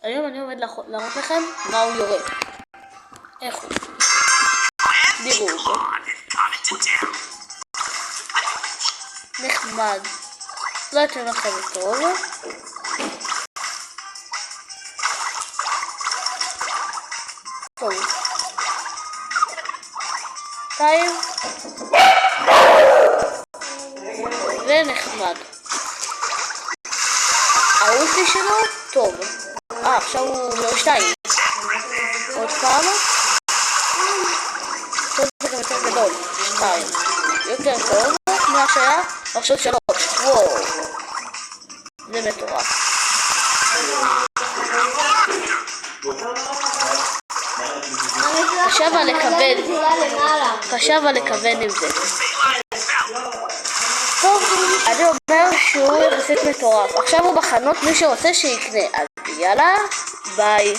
היום אני עומד להראות לכם מה הוא יורה. איך הוא? תראו אותו. נחמד. לא אתן לכם טוב. טוב. טיים. ונחמד. האולטי שלו טוב. עכשיו הוא לא 2. עוד כמה? טוב, זה גם יותר גדול. 2. יותר טוב. מה שהיה? עכשיו 3. וואו. זה מטורף. חשב על לכוון עם זה. טוב, אני אומר שהוא יחסית מטורף. עכשיו הוא בחנות, מי שרוצה שיקנה. אז יאללה, ביי.